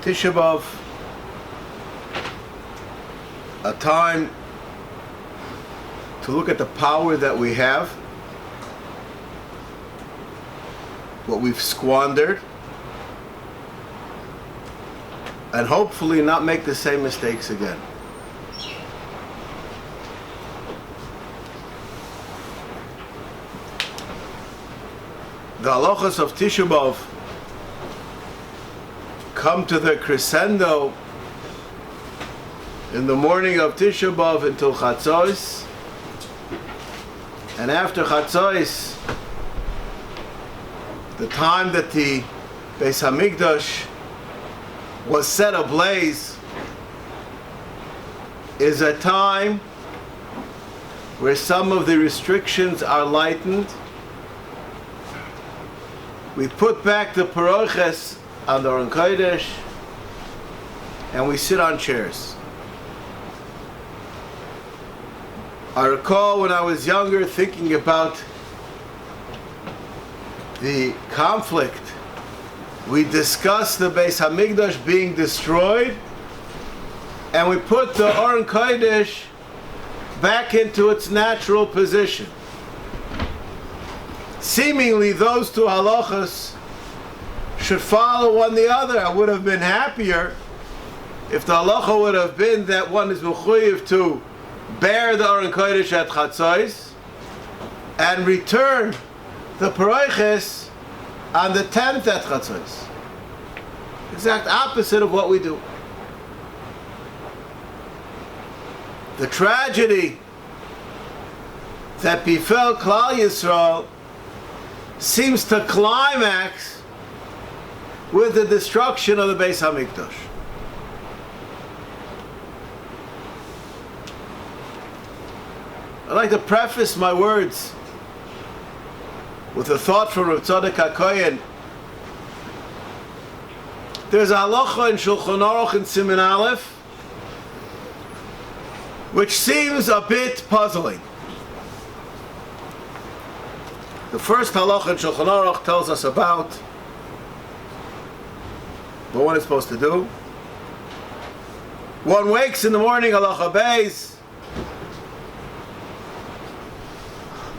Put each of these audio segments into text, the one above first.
Tisha B'Av, a time to look at the power that we have, what we've squandered, and hopefully not make the same mistakes again. The halachas of Tisha B'Av come to their crescendo in the morning of Tisha B'Av until Chatzos, and after Chatzos, the time that the Beis Hamikdash was set ablaze, is a time where some of the restrictions are lightened. We put back the paroches on the Aron Kodesh, and we sit on chairs. I recall when I was younger thinking about the conflict. We discussed the Beis Hamikdash being destroyed, and we put the Aron Kodesh back into its natural position. Seemingly those two halachas should follow one the other. I would have been happier if the halacha would have been that one is mechuyev to bear the Aron Kodesh at Chatzos and return the paroches on the 10th at Chatzos. Exact opposite of what we do. The tragedy that befell Klal Yisrael seems to climax with the destruction of the Beis Hamikdash. I'd like to preface my words with a thought from Rav Tzadok HaKohen. There's a halacha in Shulchan Aruch in Siman Aleph which seems a bit puzzling. The first halacha in Shulchan Aruch tells us about what one is supposed to do. One wakes in the morning, halacha beis,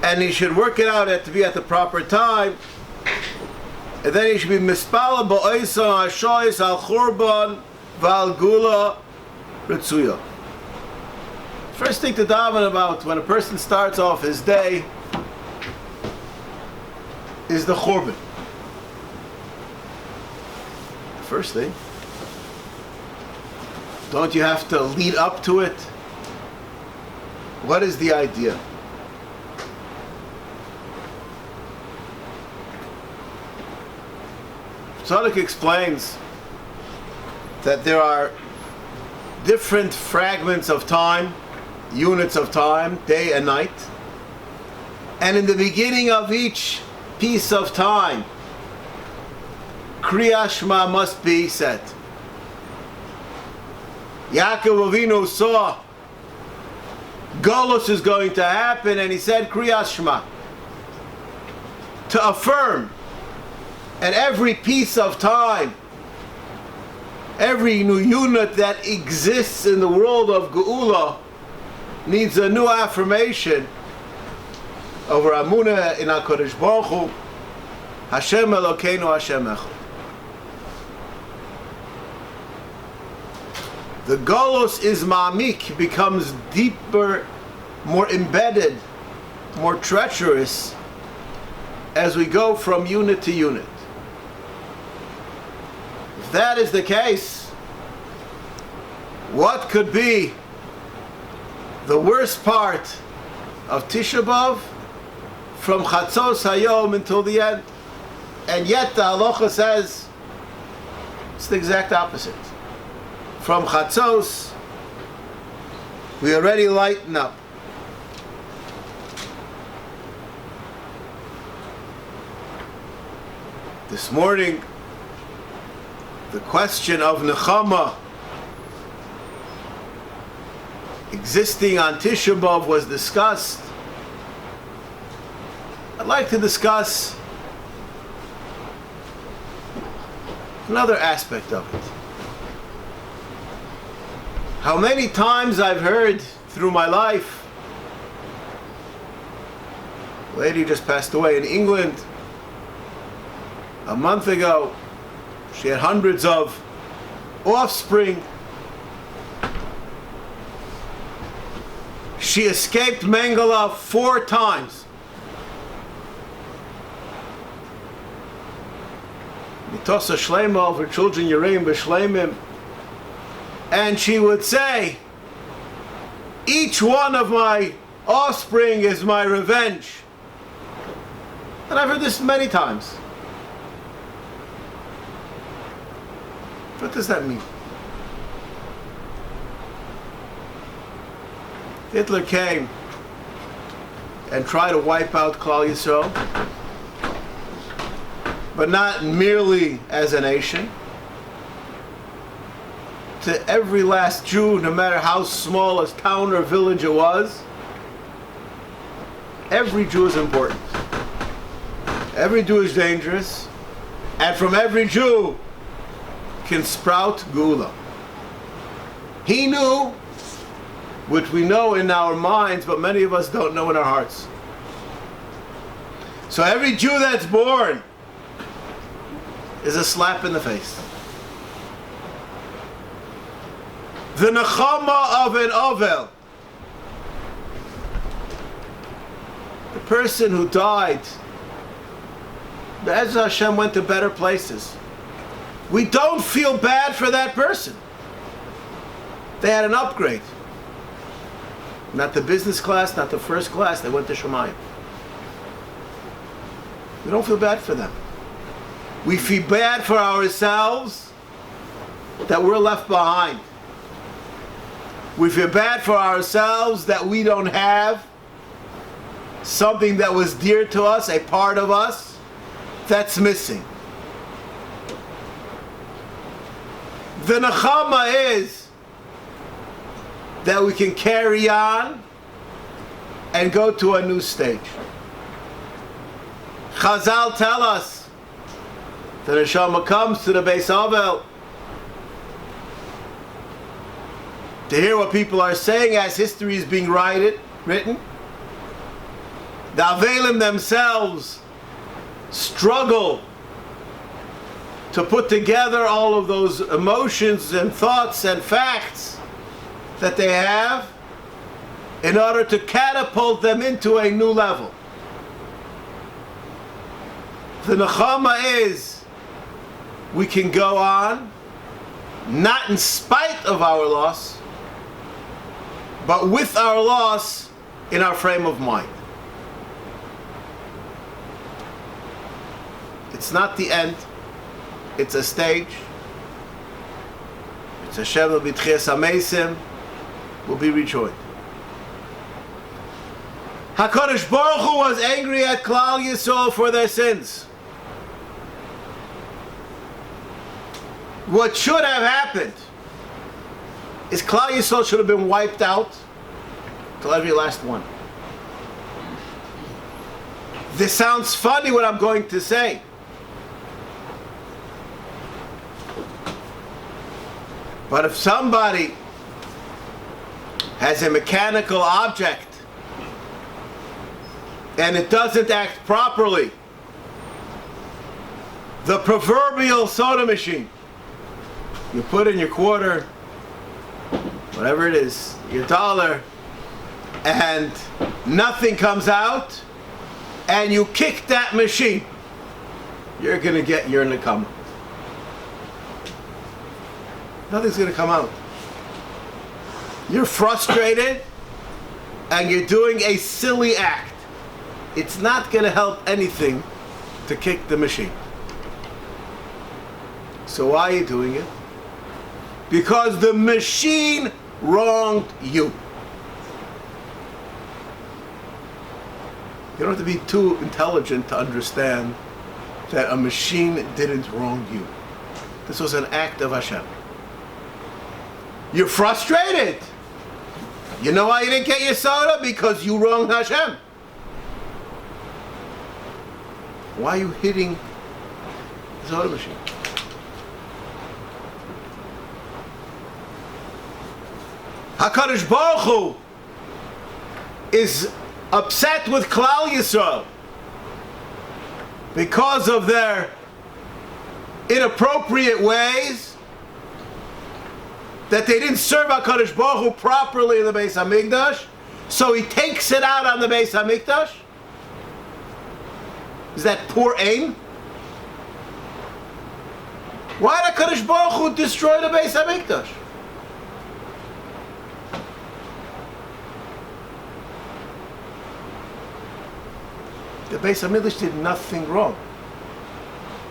and he should work it out to be at the proper time, and then he should be mispala ba'oisa hashois al churban v'al gula ritzuya. First thing to daven about when a person starts off his day is the churban. First thing. Don't you have to lead up to it? What is the idea? Tzadok explains that there are different fragments of time, units of time, day and night, and in the beginning of each piece of time, Kriyat Shema must be said. Yaakov Avinu saw Golus is going to happen, and he said Kriyat Shema to affirm. And every piece of time, every new unit that exists in the world of Geula needs a new affirmation over Amunah in HaKadosh Baruch Hu, Hashem Elokeinu Hashem Echad. The Golus is ma'amik, becomes deeper, more embedded, more treacherous as we go from unit to unit. If that is the case, what could be the worst part of Tisha B'Av from Chatzos Hayom until the end? And yet the halacha says it's the exact opposite. From Chatzos, we already lighten up. This morning, the question of Nechama existing on Tisha B'Av was discussed. I'd like to discuss another aspect of it. How many times I've heard through my life, a lady just passed away in England a month ago. She had hundreds of offspring. She escaped Mengele 4 times. Mitosa Shlema, of her children Yereim B'Shleimim. And she would say, each one of my offspring is my revenge. And I've heard this many times. What does that mean? Hitler came and tried to wipe out Klal Yisrael, but not merely as a nation. To every last Jew, no matter how small a town or village it was, every Jew is important. Every Jew is dangerous, and from every Jew can sprout Gula. He knew, which we know in our minds, but many of us don't know in our hearts. So every Jew that's born is a slap in the face. The nechama of an ovel, the person who died, Be'ez Hashem went to better places. We don't feel bad for that person. They had an upgrade. Not the business class, not the first class, they went to Shemayim. We don't feel bad for them. We feel bad for ourselves that we're left behind. We feel bad for ourselves that we don't have something that was dear to us, a part of us, that's missing. The nechama is that we can carry on and go to a new stage. Chazal tell us that the neshama comes to the Beis Avel to hear what people are saying as history is being written. The Avelim themselves struggle to put together all of those emotions and thoughts and facts that they have in order to catapult them into a new level. The nechama is we can go on, not in spite of our loss, but with our loss in our frame of mind. It's not the end. It's a stage. It's a shevel b'tchias hamesim will be rejoiced. HaKadosh Baruch Hu was angry at Klal Yisrael for their sins. What should have happened is Klal Yisrael should have been wiped out till every last one. This sounds funny what I'm going to say. But if somebody has a mechanical object and it doesn't act properly, the proverbial soda machine, you put in your quarter, whatever it is, your dollar, and nothing comes out, and you kick that machine, you're going to get your nekama. Nothing's going to come out. You're frustrated and you're doing a silly act. It's not going to help anything to kick the machine. So why are you doing it? Because the machine wronged you. You don't have to be too intelligent to understand that a machine didn't wrong you. This was an act of Hashem. You're frustrated. You know why you didn't get your soda? Because you wronged Hashem. Why are you hitting the soda machine? HaKadosh Baruch Hu is upset with Klal Yisrael because of their inappropriate ways, that they didn't serve HaKadosh Baruch Hu properly in the Beis HaMikdash, so he takes it out on the Beis HaMikdash? Is that poor aim? Why did HaKadosh Baruch Hu destroy the Beis HaMikdash? The Beis HaMikdash did nothing wrong.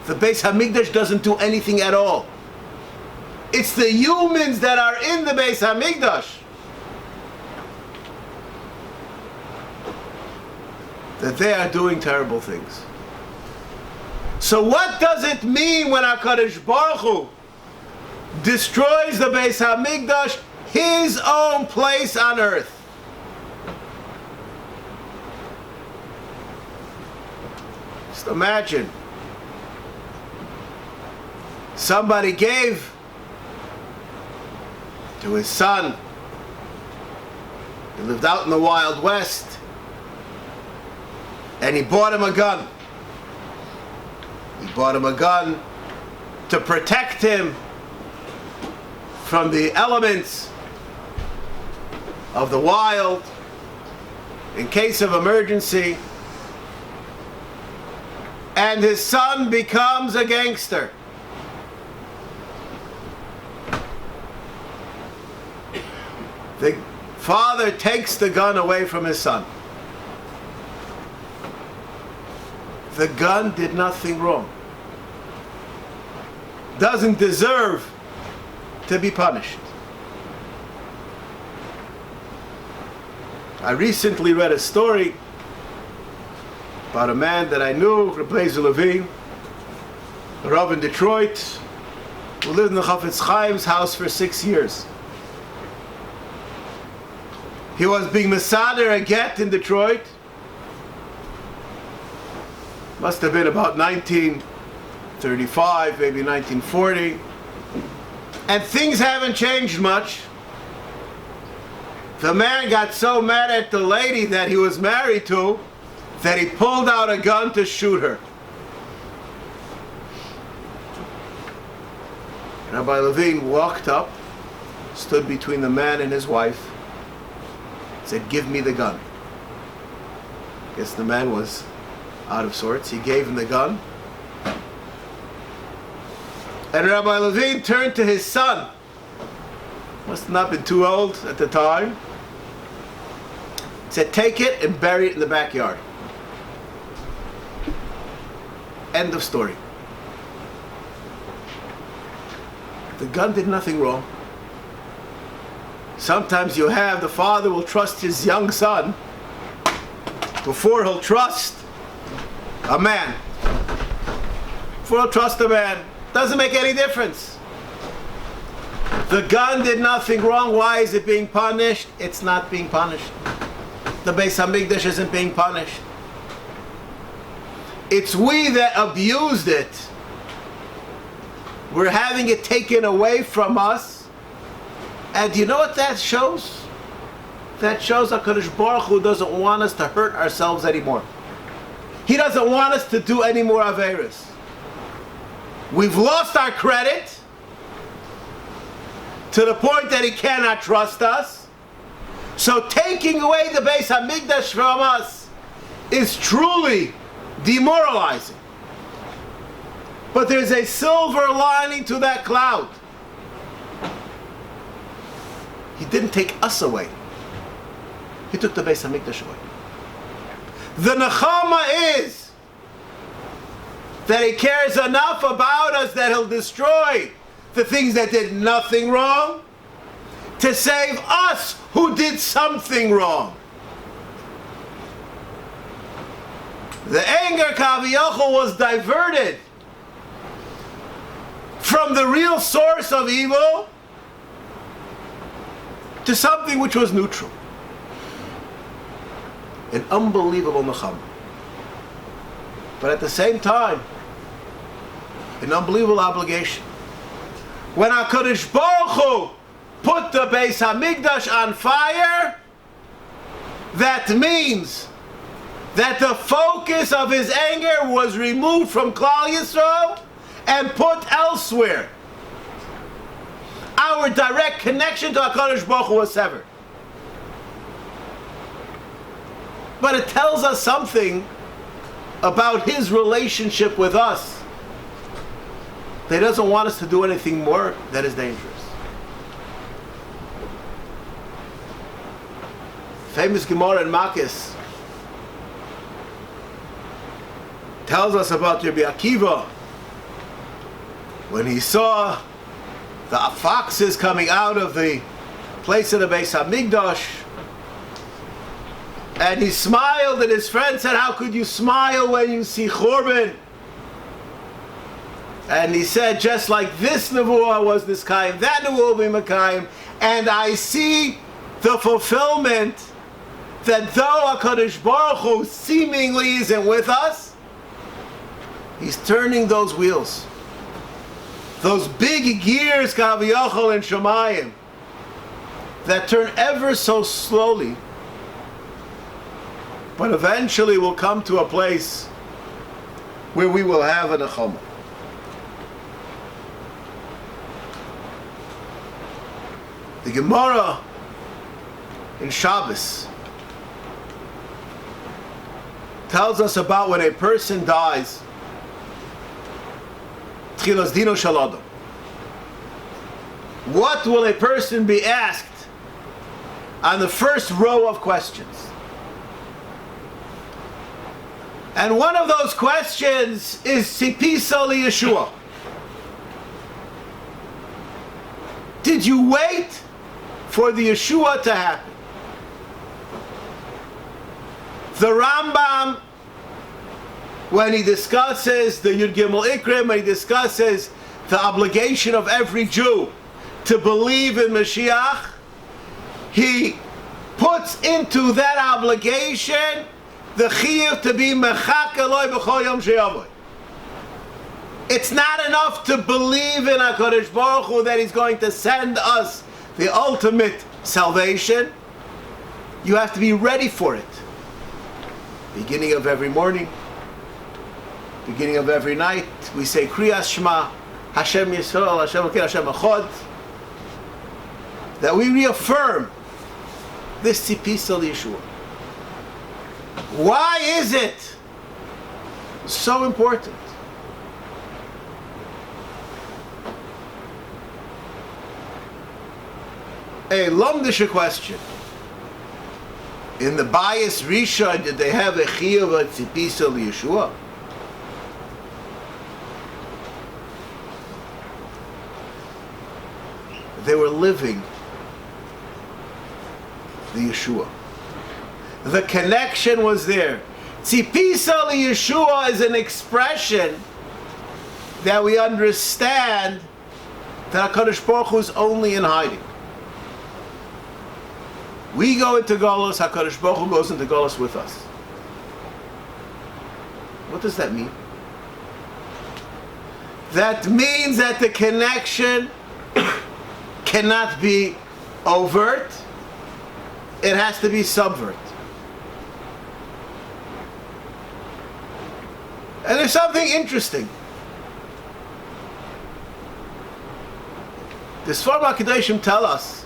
The Beis HaMikdash doesn't do anything at all. It's the humans that are in the Beis HaMikdash that they are doing terrible things. So what does it mean when HaKadosh Baruch Hu destroys the Beis HaMikdash, his own place on earth? Just imagine. Somebody gave to his son. He lived out in the Wild West. And he bought him a gun. He bought him a gun to protect him from the elements of the wild in case of emergency. And his son becomes a gangster. The father takes the gun away from his son. The gun did nothing wrong. Doesn't deserve to be punished. I recently read a story about a man that I knew, Reb Beis Levine, a Rav in Detroit, who lived in the Chafetz Chaim's house for 6 years. He was being Mesader a get in Detroit. Must have been about 1935, maybe 1940. And things haven't changed much. The man got so mad at the lady that he was married to that he pulled out a gun to shoot her. Rabbi Levine walked up, stood between the man and his wife, said, "Give me the gun." Guess the man was out of sorts. He gave him the gun. And Rabbi Levine turned to his son. Must have not been too old at the time. He said, "Take it and bury it in the backyard." End of story. The gun did nothing wrong. Sometimes you have, the father will trust his young son before he'll trust a man. Before he'll trust a man. Doesn't make any difference. The gun did nothing wrong. Why is it being punished? It's not being punished. The Beis HaMikdash isn't being punished. It's we that abused it. We're having it taken away from us. And do you know what that shows? That shows HaKadosh Baruch Hu doesn't want us to hurt ourselves anymore. He doesn't want us to do any more Averis. We've lost our credit to the point that He cannot trust us. So taking away the Beis HaMikdash from us is truly demoralizing. But there's a silver lining to that cloud. He didn't take us away. He took the Beis HaMikdash away. The nechama is that He cares enough about us that He'll destroy the things that did nothing wrong to save us who did something wrong. The anger Kaviyachol was diverted from the real source of evil to something which was neutral. An unbelievable nechama. But at the same time, an unbelievable obligation. When HaKadosh Baruch Hu put the Beis Hamikdash on fire, that means that the focus of his anger was removed from Klal Yisrael and put elsewhere. Our direct connection to HaKadosh Baruch Hu was severed. But it tells us something about his relationship with us. That he doesn't want us to do anything more that is dangerous. Famous Gemara in Makis tells us about Rabbi Akiva when he saw the foxes coming out of the place of the Beis Hamikdash, and he smiled, and his friend said, "How could you smile when you see Churban?" And he said, "Just like this Nevuah was Niskayim, that Nevuah will be Mekayim, and I see the fulfillment that though HaKadosh Baruch Hu seemingly isn't with us, he's turning those wheels. Those big gears, Kaviyachol and Shemayim, that turn ever so slowly, but eventually will come to a place where we will have a nechama." The Gemara in Shabbos tells us about when a person dies, Tchilas Dino Shel Adam. What will a person be asked on the first row of questions? And one of those questions is Tzipisa Yeshua. Did you wait for the Yeshua to happen? The Rambam, when he discusses the Yud Gimel Ikrim, when he discusses the obligation of every Jew to believe in Mashiach, he puts into that obligation the chiyuv to be mechak Eloi b'chol yom sheyavoy. It's not enough to believe in HaKadosh Baruch Hu that he's going to send us the ultimate salvation. You have to be ready for it. Beginning of every morning, beginning of every night, we say Kriyas Shema, Hashem Yisrael, Hashem Elokeinu, Hashem Echad. That we reaffirm this Tzipisa Yeshua. Why is it so important? A Lomdisha question. In the Bias Risha, did they have a Chiyuv of Tzipisa Yeshua? They were living the Yeshua. The connection was there. Tzipisa Yeshua is an expression that we understand that HaKadosh Baruch Hu is only in hiding. We go into Golus, HaKadosh Baruch Hu goes into Golus with us. What does that mean? That means that the connection cannot be overt, it has to be subvert. And there's something interesting. The Sfarim HaKadoshim tell us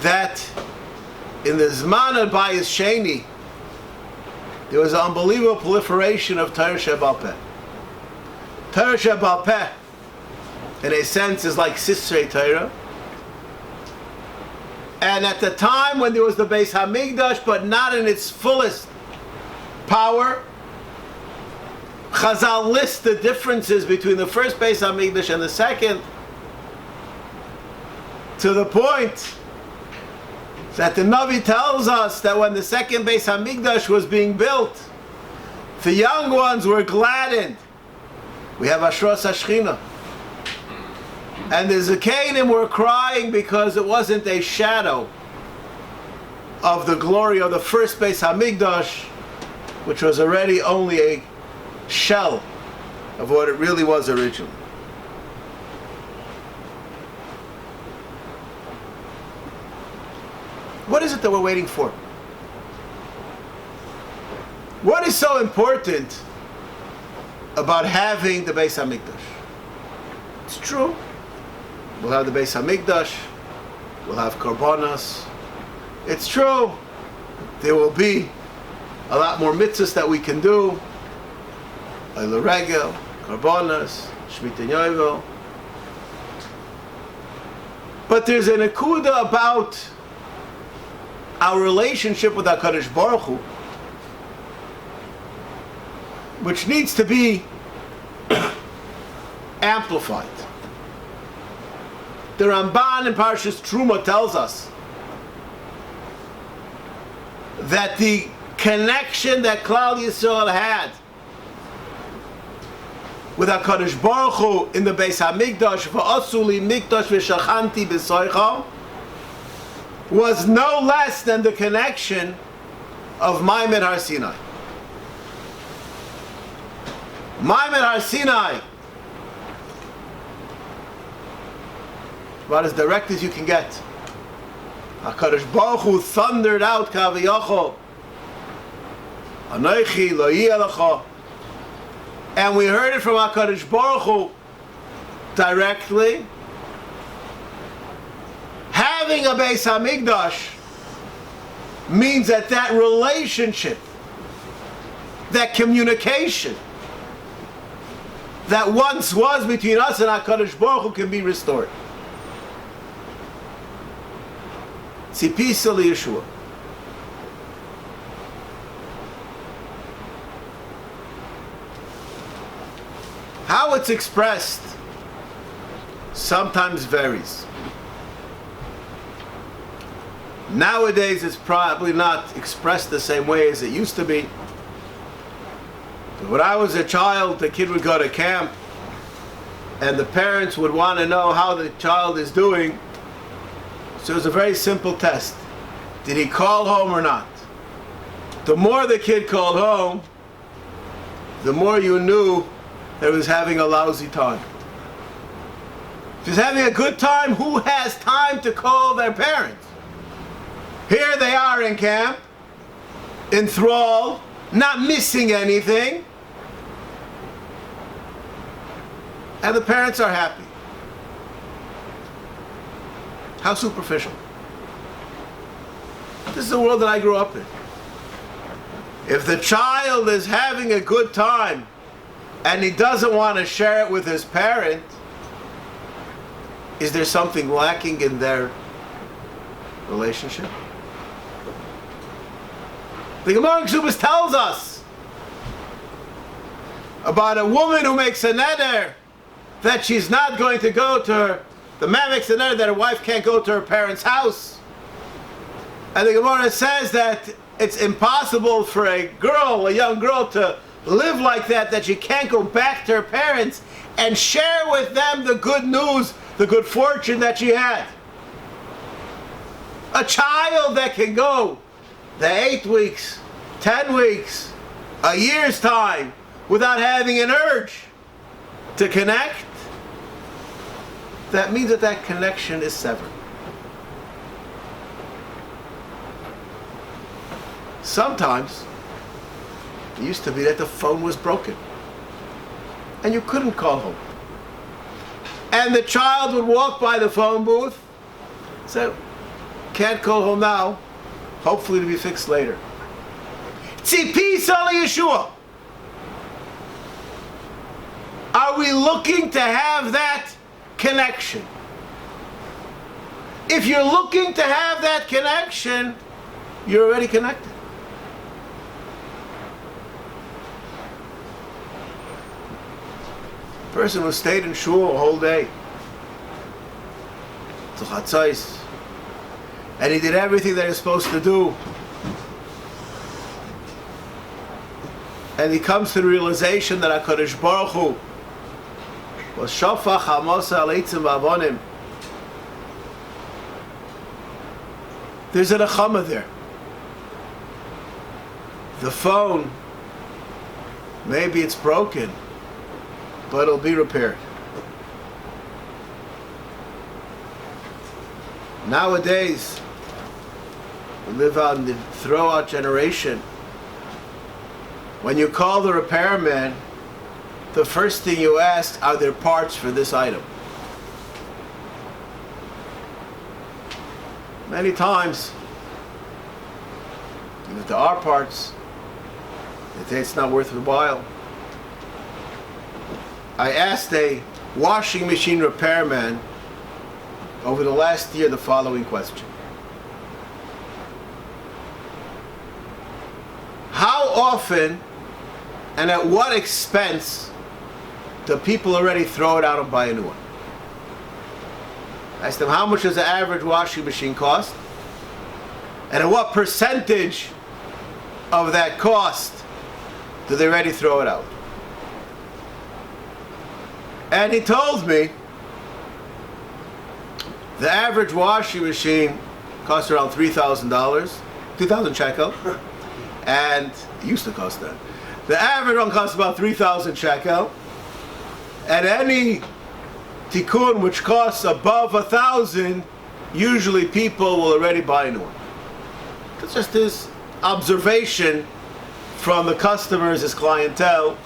that in the Zman of Bayis Sheni, there was an unbelievable proliferation of Torah Sheba'al Peh. Torah Sheba'al Peh, in a sense, is like Sisrei Torah. And at the time when there was the Beis Hamikdash, but not in its fullest power, Chazal lists the differences between the first Beis Hamikdash and the second, to the point that the Navi tells us that when the second Beis Hamikdash was being built, the young ones were gladdened. We have Ashros HaShechina. And the Zakanim were crying because it wasn't a shadow of the glory of the first Beis Hamikdash, which was already only a shell of what it really was originally. What is it that we're waiting for? What is so important about having the Beis HaMikdash? It's true. We'll have the Beis HaMikdash. We'll have Korbanos. It's true. There will be a lot more mitzvahs that we can do. Eila Regel, Korbanos, Shemitah Yovel. But there's an akuda about our relationship with HaKadosh Baruch Hu, which needs to be amplified. The Ramban in Parshas Truma tells us that the connection that Klal Yisrael had with HaKadosh Baruch Hu in the Beis HaMikdash, v'asuli mikdash v'shachanti b'soicha, was no less than the connection of Maimed Har Sinai. Maimed Har Sinai, about as direct as you can get. HaKadosh Baruch Hu thundered out Kaviyachol, Anochi lo yeh, and we heard it from HaKadosh Baruch Hu directly. Having a Beis HaMikdash means that relationship, that communication that once was between us and HaKadosh Baruch Hu can be restored. Tzipisa liyeshua. How it's expressed sometimes varies. Nowadays it's probably not expressed the same way as it used to be. But when I was a child, the kid would go to camp and the parents would want to know how the child is doing. So it was a very simple test. Did he call home or not? The more the kid called home, the more you knew that he was having a lousy time. If he's having a good time, who has time to call their parents? Here they are in camp, enthralled, not missing anything, and the parents are happy. How superficial. This is the world that I grew up in. If the child is having a good time and he doesn't want to share it with his parent, is there something lacking in their relationship? The Gemara in Ksubas tells us about a woman who makes a neder that she's not going to go to her. The man makes a neder that her wife can't go to her parents' house. And the Gemara says that it's impossible for a girl, a young girl, to live like that she can't go back to her parents and share with them the good news, the good fortune that she had. A child that can go the 8 weeks, 10 weeks, a year's time without having an urge to connect, that means that connection is severed. Sometimes it used to be that the phone was broken and you couldn't call home. And the child would walk by the phone booth, say, can't call home now, hopefully to be fixed later. Tzipisa liyeshua. Are we looking to have that connection? If you're looking to have that connection, you're already connected. A person who stayed in shul a whole day, to chatzos, and he did everything that he's supposed to do, and he comes to the realization that HaKadosh Baruch Hu was shofach hamosa al eitzim v'avonim. There's a nechama there. The phone, maybe it's broken, but it'll be repaired. Nowadays, We live out in the throw-out generation. When you call the repairman, the first thing you ask, are there parts for this item? Many times, if there are parts, they say it's not worth the while. I asked a washing machine repairman over the last year the following question. How often and at what expense do people already throw it out and buy a new one? I asked them, how much does the average washing machine cost? And at what percentage of that cost do they already throw it out? And he told me the average washing machine costs around $3,000, 2,000 shekel, and it used to cost that. The average one costs about 3,000 shekel, and any tikkun which costs above 1,000, usually people will already buy a new one. It's just his observation from the customers, his clientele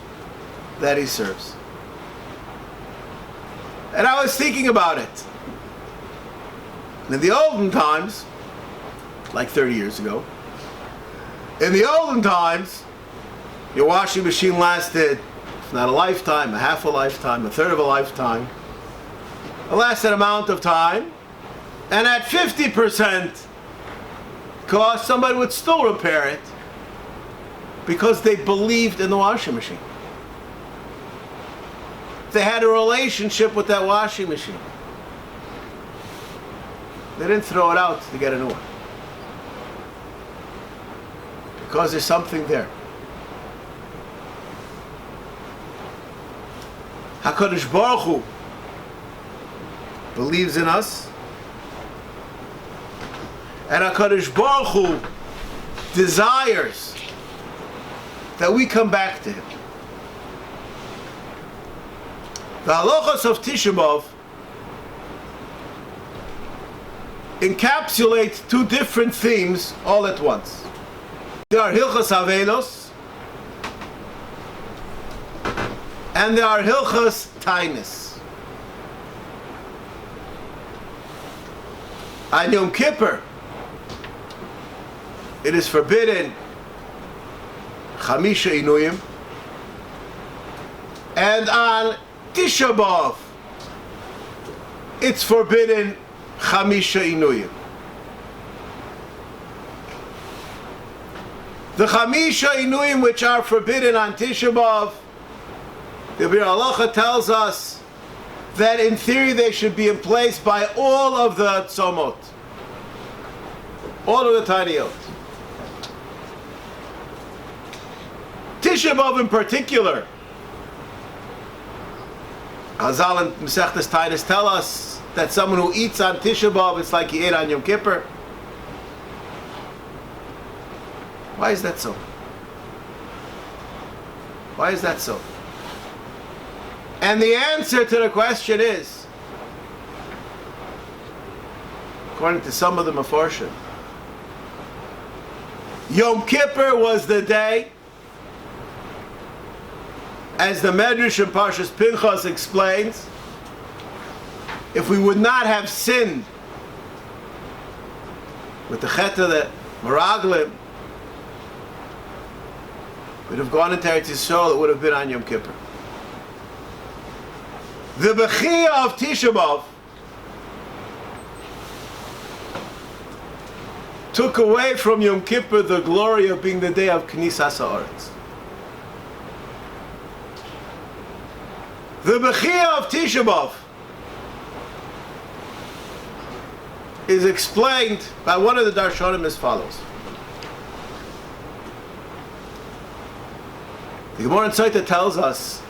that he serves. And I was thinking about it. In the olden times, like 30 years ago, in the olden times, your washing machine lasted, if not a lifetime, a half a lifetime, a third of a lifetime. It lasted an amount of time, and at 50% cost, somebody would still repair it because they believed in the washing machine. They had a relationship with that washing machine. They didn't throw it out to get a new one. Because there's something there. HaKadosh Baruch Hu believes in us, and HaKadosh Baruch Hu desires that we come back to Him. The halachos of Tisha B'Av encapsulate two different themes all at once. There are hilchos avelos, and there are hilchos tainis. On Yom Kippur, it is forbidden chamisha inuyim, and on Tisha B'Av, it's forbidden chamisha inuyim. The chamisha inuyim which are forbidden on Tisha B'Av, the Bir Halacha tells us that in theory they should be in place by all of the tzomot, all of the taniyot. Tisha B'Av in particular, Chazal and Masechtas Tainis tell us that someone who eats on Tisha B'Av, it's like he ate on Yom Kippur. Why is that so? Why is that so? And the answer to the question is, according to some of the Mefarshim, Yom Kippur was the day, as the Medrash in Parshas Pinchas explains, if we would not have sinned with the chet of the Meraglim, we'd have gone into Eretz Yisrael, it would have been on Yom Kippur. The Bechiyah of Tisha B'Av took away from Yom Kippur the glory of being the day of Knisas Haaretz. The Bechiyah of Tisha B'Av is explained by one of the Darshanim as follows. The Gemara in Sotah tells us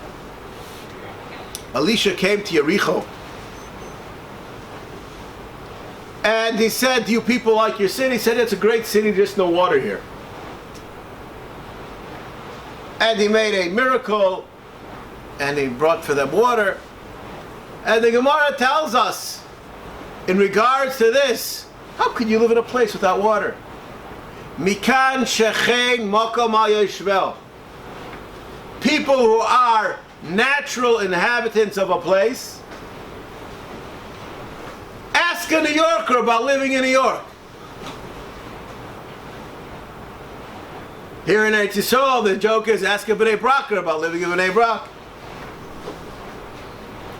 Elisha came to Yericho and he said, do you people like your city? He said, it's a great city, just no water here. And he made a miracle and he brought for them water. And the Gemara tells us, in regards to this, how could you live in a place without water? Mikan shechein makom hayoshvel. People who are natural inhabitants of a place. Ask a New Yorker about living in New York. Here in Eretz Yisrael, the joke is ask a Bnei Braker about living in Bnei Brak.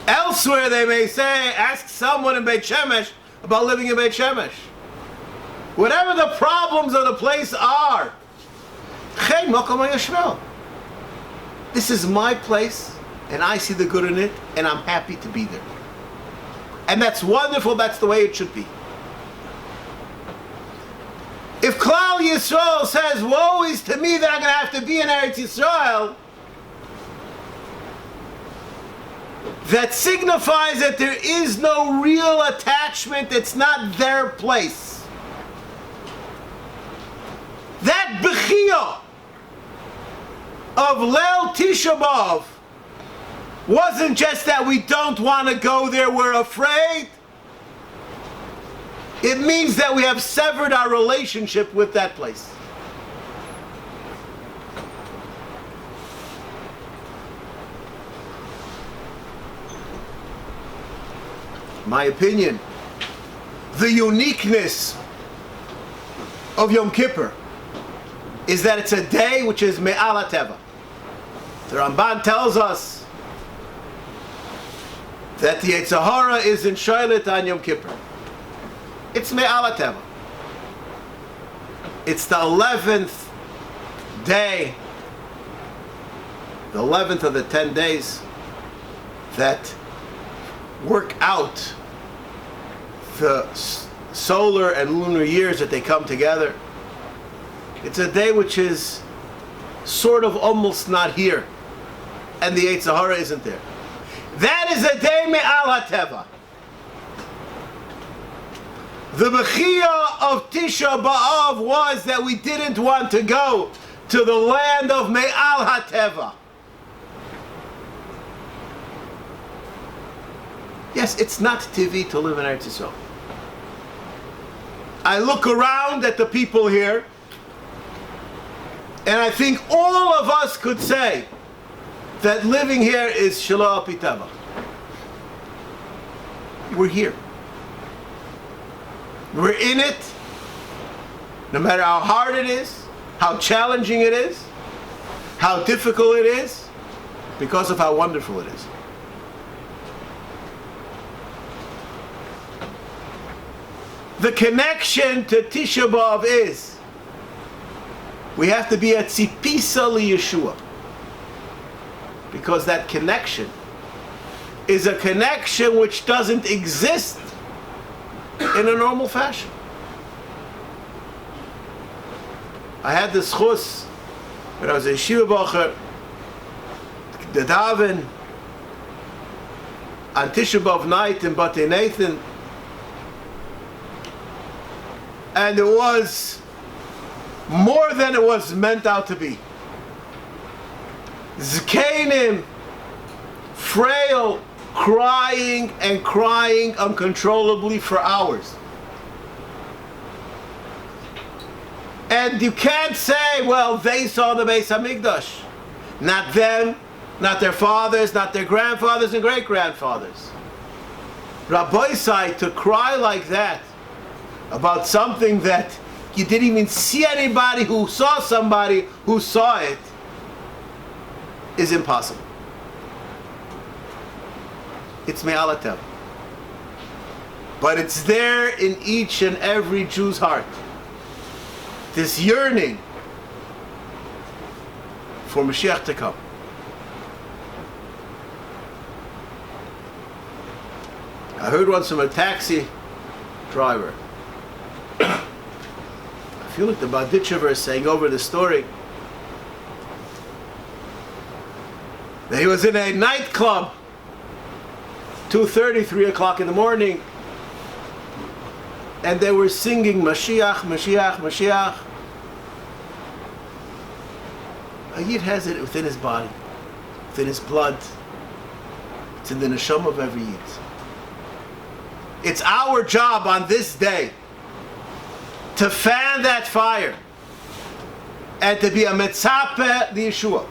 Elsewhere, they may say, ask someone in Beit Shemesh about living in Beit Shemesh. Whatever the problems of the place are, Chen Makom HaYoshvel. This is my place, and I see the good in it, and I'm happy to be there. And that's wonderful, that's the way it should be. If Klal Yisrael says, woe is to me that I'm going to have to be in Eretz Yisrael, that signifies that there is no real attachment, it's not their place. That Bechiyah of Leil Tisha B'Av wasn't just that we don't want to go there, we're afraid. It means that we have severed our relationship with that place. My opinion, the uniqueness of Yom Kippur is that it's a day which is Me'al HaTeva. The Ramban tells us that the Yetzer Hara is in Shoylet on Yom Kippur. It's Me'al HaTeva. It's the 11th day, the 11th of the 10 days that work out the solar and lunar years that they come together. It's a day which is sort of almost not here, and the Yetzer Hara isn't there. That is a day Me'al HaTeva. The Bechiyah of Tisha B'Av was that we didn't want to go to the land of Me'al HaTeva. Yes, it's not TV to live in Eretz Yisrael. I look around at the people here, and I think all of us could say that living here is Shelo Al Pi Teva. We're here. We're in it, no matter how hard it is, how challenging it is, how difficult it is, because of how wonderful it is. The connection to Tisha B'Av is we have to be at Tzipisa LiYeshua, because that connection is a connection which doesn't exist in a normal fashion. I had this chus when I was a Shiur Bacher, the daven on Tisha B'Av night in Batei Nathan, and it was more than it was meant out to be. Zkenim, frail, crying and crying uncontrollably for hours. And you can't say, well, they saw the Beis Hamikdash. Not them, not their fathers, not their grandfathers and great-grandfathers. Rabbi Sai, to cry like that about something that you didn't even see anybody who saw somebody who saw it is impossible. It's Me'al HaTeva. But it's there in each and every Jew's heart. This yearning for Mashiach to come. I heard once from a taxi driver. I feel like the Baditchever is saying over the story that he was in a nightclub 2:30, 3 o'clock in the morning, and they were singing Mashiach, Mashiach, Mashiach. A Yid has it within his body, within his blood. It's in the neshama of every Yid. It's our job on this day to fan that fire, and to be a Metzape the Yeshua.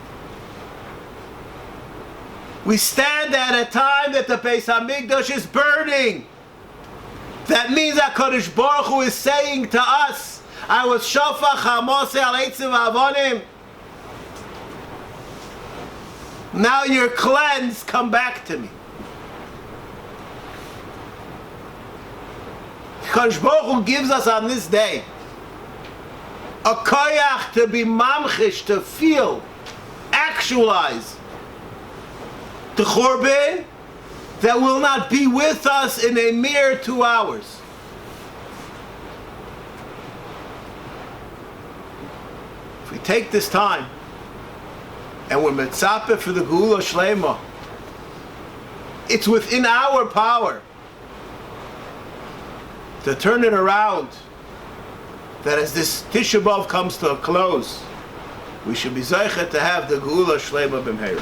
We stand at a time that the Beis Hamikdash is burning. That means that HaKadosh Baruch Hu is saying to us, I was shofach hamose al eitzim avonim. Now you're cleansed, come back to me. HaKadosh Baruch Hu gives us on this day a koyach to be mamchish, to feel, actualize the Churban that will not be with us in a mere 2 hours. If we take this time and we're metzape for the Geula Shlema, it's within our power to turn it around, that as this Tisha B'Av comes to a close, we should be zeichet to have the Geula Shlema b'mheira.